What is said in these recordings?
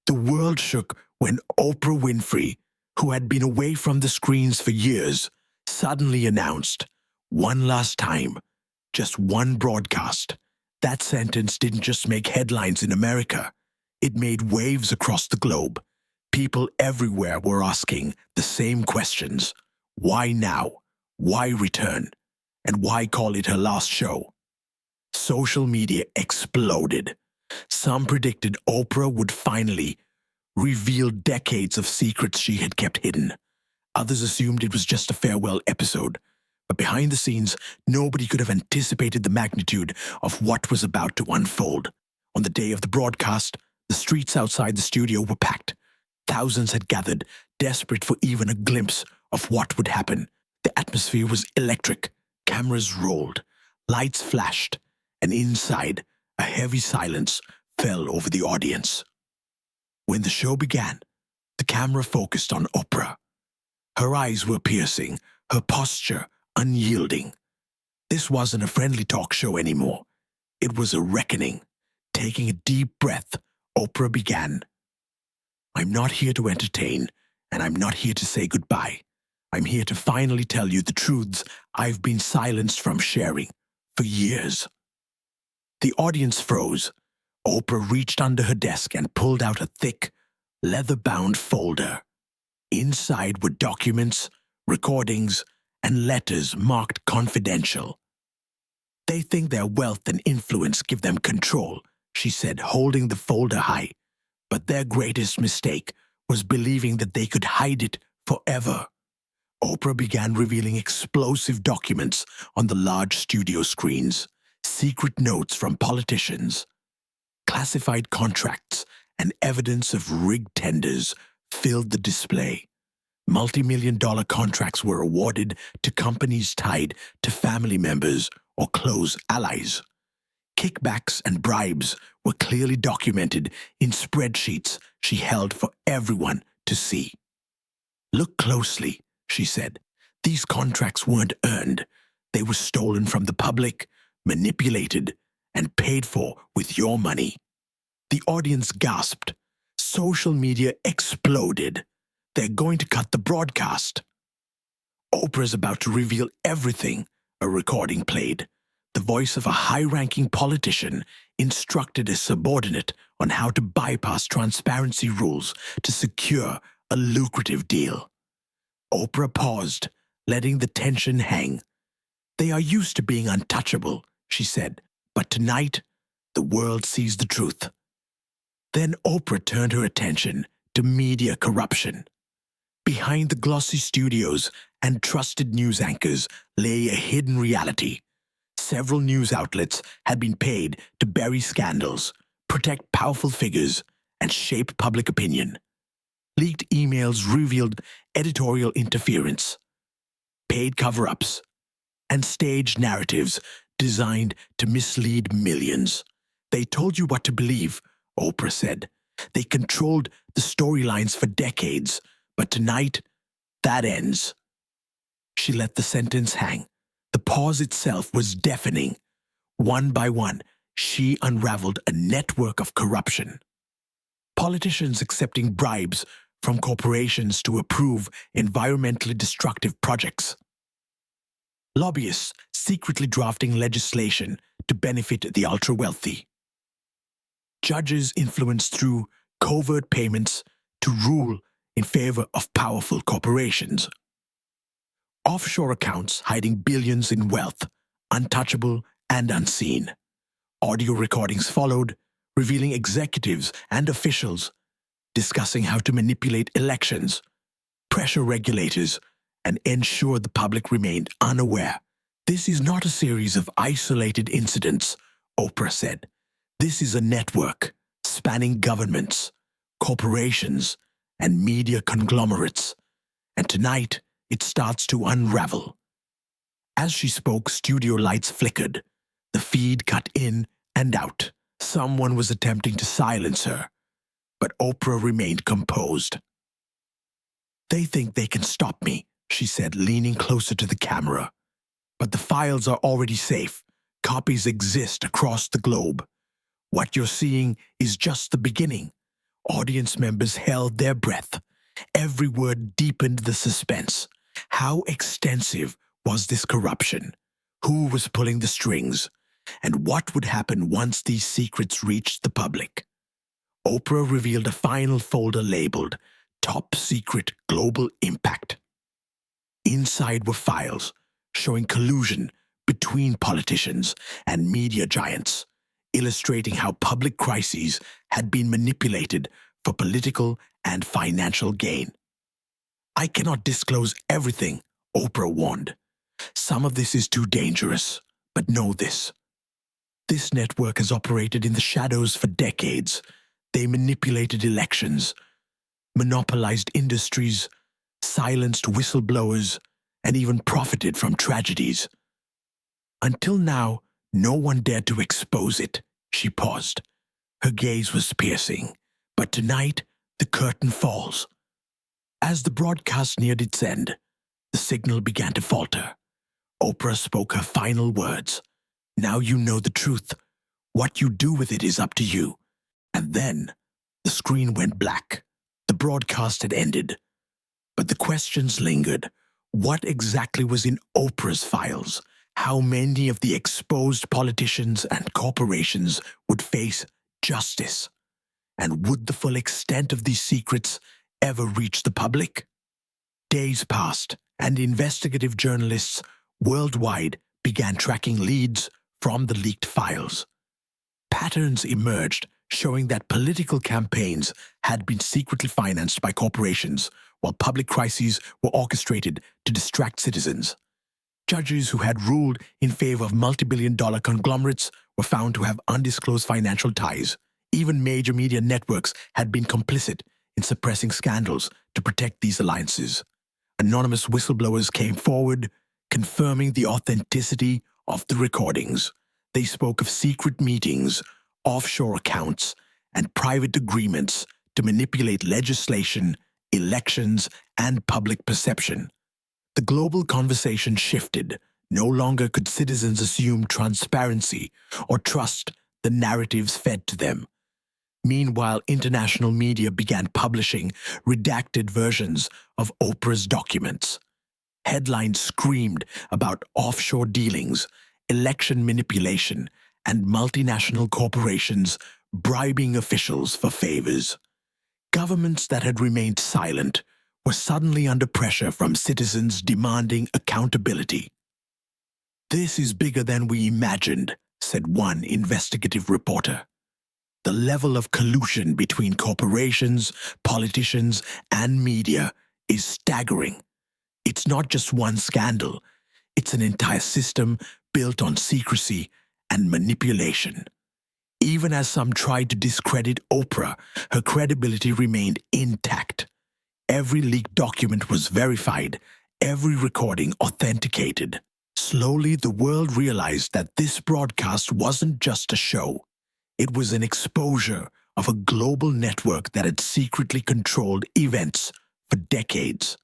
The world shook when Oprah Winfrey, who had been away from the screens for years, suddenly announced, one last time, just one broadcast. That sentence didn't just make headlines in America. It made waves across the globe. People everywhere were asking the same questions. Why now? Why return? And why call it her last show? Social media exploded. Some predicted Oprah would finally reveal decades of secrets she had kept hidden. Others assumed it was just a farewell episode. But behind the scenes, nobody could have anticipated the magnitude of what was about to unfold. On the day of the broadcast, the streets outside the studio were packed. Thousands had gathered, desperate for even a glimpse of what would happen. The atmosphere was electric. Cameras rolled, lights flashed, and inside, a heavy silence fell over the audience. When the show began, the camera focused on Oprah. Her eyes were piercing, her posture unyielding. This wasn't a friendly talk show anymore. It was a reckoning. Taking a deep breath, Oprah began. I'm not here to entertain, and I'm not here to say goodbye. I'm here to finally tell you the truths I've been silenced from sharing for years. The audience froze. Oprah reached under her desk and pulled out a thick, leather-bound folder. Inside were documents, recordings, and letters marked confidential. They think their wealth and influence give them control, she said, holding the folder high. But their greatest mistake was believing that they could hide it forever. Oprah began revealing explosive documents on the large studio screens, secret notes from politicians, classified contracts, and evidence of rigged tenders filled the display. Multi-million-dollar contracts were awarded to companies tied to family members or close allies. Kickbacks and bribes were clearly documented in spreadsheets she held for everyone to see. Look closely, she said. These contracts weren't earned. They were stolen from the public, manipulated, and paid for with your money. The audience gasped. Social media exploded. They're going to cut the broadcast. Oprah's about to reveal everything, a recording played. The voice of a high-ranking politician instructed a subordinate on how to bypass transparency rules to secure a lucrative deal. Oprah paused, letting the tension hang. They are used to being untouchable, she said, but tonight, the world sees the truth. Then Oprah turned her attention to media corruption. Behind the glossy studios and trusted news anchors lay a hidden reality. Several news outlets had been paid to bury scandals, protect powerful figures, and shape public opinion. Leaked emails revealed editorial interference, paid cover-ups, and staged narratives designed to mislead millions. They told you what to believe, Oprah said. They controlled the storylines for decades, but tonight, that ends. She let the sentence hang. The pause itself was deafening. One by one, she unraveled a network of corruption. Politicians accepting bribes from corporations to approve environmentally destructive projects. Lobbyists secretly drafting legislation to benefit the ultra-wealthy. Judges influenced through covert payments to rule in favor of powerful corporations. Offshore accounts hiding billions in wealth, untouchable and unseen. Audio recordings followed, revealing executives and officials discussing how to manipulate elections, pressure regulators, and ensure the public remained unaware. This is not a series of isolated incidents, Oprah said. This is a network spanning governments, corporations, and media conglomerates. And tonight, it starts to unravel. As she spoke, studio lights flickered. The feed cut in and out. Someone was attempting to silence her, but Oprah remained composed. They think they can stop me, she said, leaning closer to the camera. But the files are already safe. Copies exist across the globe. What you're seeing is just the beginning. Audience members held their breath. Every word deepened the suspense. How extensive was this corruption? Who was pulling the strings? And what would happen once these secrets reached the public? Oprah revealed a final folder labeled Top Secret Global Impact. Inside were files showing collusion between politicians and media giants, illustrating how public crises had been manipulated for political and financial gain. I cannot disclose everything, Oprah warned. Some of this is too dangerous, but know this. This network has operated in the shadows for decades. They manipulated elections, monopolized industries, silenced whistleblowers, and even profited from tragedies. Until now, no one dared to expose it. She paused. Her gaze was piercing. But tonight, the curtain falls. As the broadcast neared its end, the signal began to falter. Oprah spoke her final words. Now you know the truth. What you do with it is up to you. And then, the screen went black. The broadcast had ended. But the questions lingered. What exactly was in Oprah's files? How many of the exposed politicians and corporations would face justice? And would the full extent of these secrets ever reach the public? Days passed, and investigative journalists worldwide began tracking leads from the leaked files. Patterns emerged showing that political campaigns had been secretly financed by corporations, while public crises were orchestrated to distract citizens. Judges who had ruled in favor of multi-billion-dollar conglomerates were found to have undisclosed financial ties. Even major media networks had been complicit in suppressing scandals to protect these alliances. Anonymous whistleblowers came forward, confirming the authenticity of the recordings. They spoke of secret meetings, offshore accounts, and private agreements to manipulate legislation, elections, and public perception. The global conversation shifted. No longer could citizens assume transparency or trust the narratives fed to them. Meanwhile, international media began publishing redacted versions of Oprah's documents. Headlines screamed about offshore dealings, election manipulation, and multinational corporations bribing officials for favors. Governments that had remained silent were suddenly under pressure from citizens demanding accountability. "This is bigger than we imagined," said one investigative reporter. "The level of collusion between corporations, politicians, and media is staggering. It's not just one scandal. It's an entire system built on secrecy and manipulation." Even as some tried to discredit Oprah, her credibility remained intact. Every leaked document was verified, every recording authenticated. Slowly, the world realized that this broadcast wasn't just a show. It was an exposure of a global network that had secretly controlled events for decades.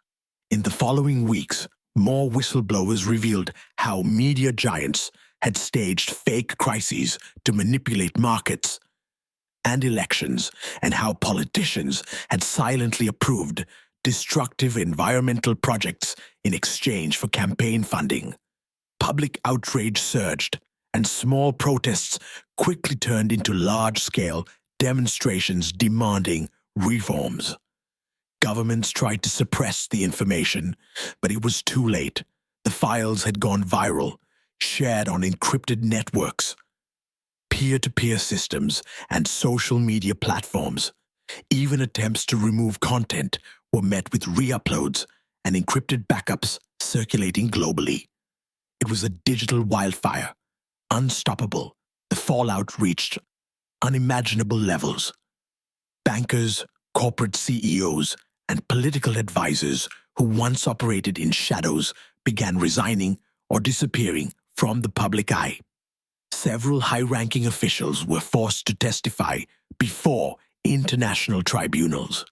In the following weeks, more whistleblowers revealed how media giants had staged fake crises to manipulate markets and elections, and how politicians had silently approved destructive environmental projects in exchange for campaign funding. Public outrage surged, and small protests quickly turned into large-scale demonstrations demanding reforms. Governments tried to suppress the information, but it was too late. The files had gone viral, shared on encrypted networks, peer-to-peer systems, and social media platforms. Even attempts to remove content were met with re-uploads and encrypted backups circulating globally. It was a digital wildfire, unstoppable. The fallout reached unimaginable levels. Bankers, corporate CEOs, and political advisors who once operated in shadows began resigning or disappearing from the public eye. Several high-ranking officials were forced to testify before international tribunals.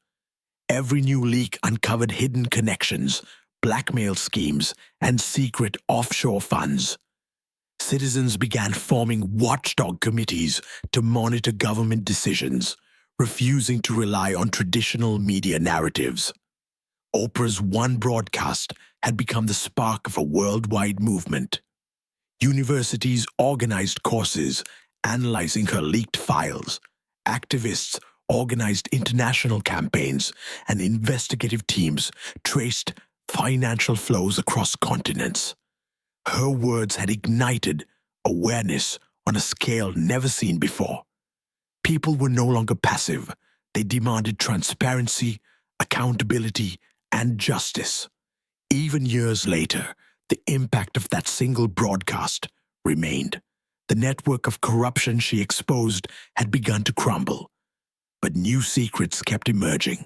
Every new leak uncovered hidden connections, blackmail schemes, and secret offshore funds. Citizens began forming watchdog committees to monitor government decisions, refusing to rely on traditional media narratives. Oprah's one broadcast had become the spark of a worldwide movement. Universities organized courses analyzing her leaked files. Activists organized international campaigns, and investigative teams traced financial flows across continents. Her words had ignited awareness on a scale never seen before. People were no longer passive. They demanded transparency, accountability, and justice. Even years later, the impact of that single broadcast remained. The network of corruption she exposed had begun to crumble. But new secrets kept emerging.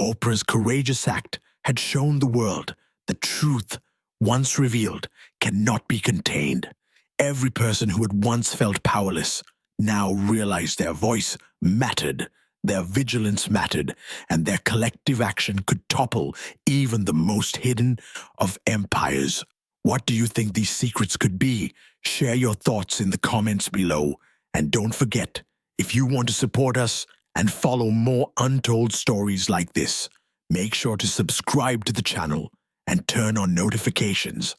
Oprah's courageous act had shown the world that truth, once revealed, cannot be contained. Every person who had once felt powerless now realized their voice mattered, their vigilance mattered, and their collective action could topple even the most hidden of empires. What do you think these secrets could be? Share your thoughts in the comments below. And don't forget, if you want to support us and follow more untold stories like this, make sure to subscribe to the channel and turn on notifications.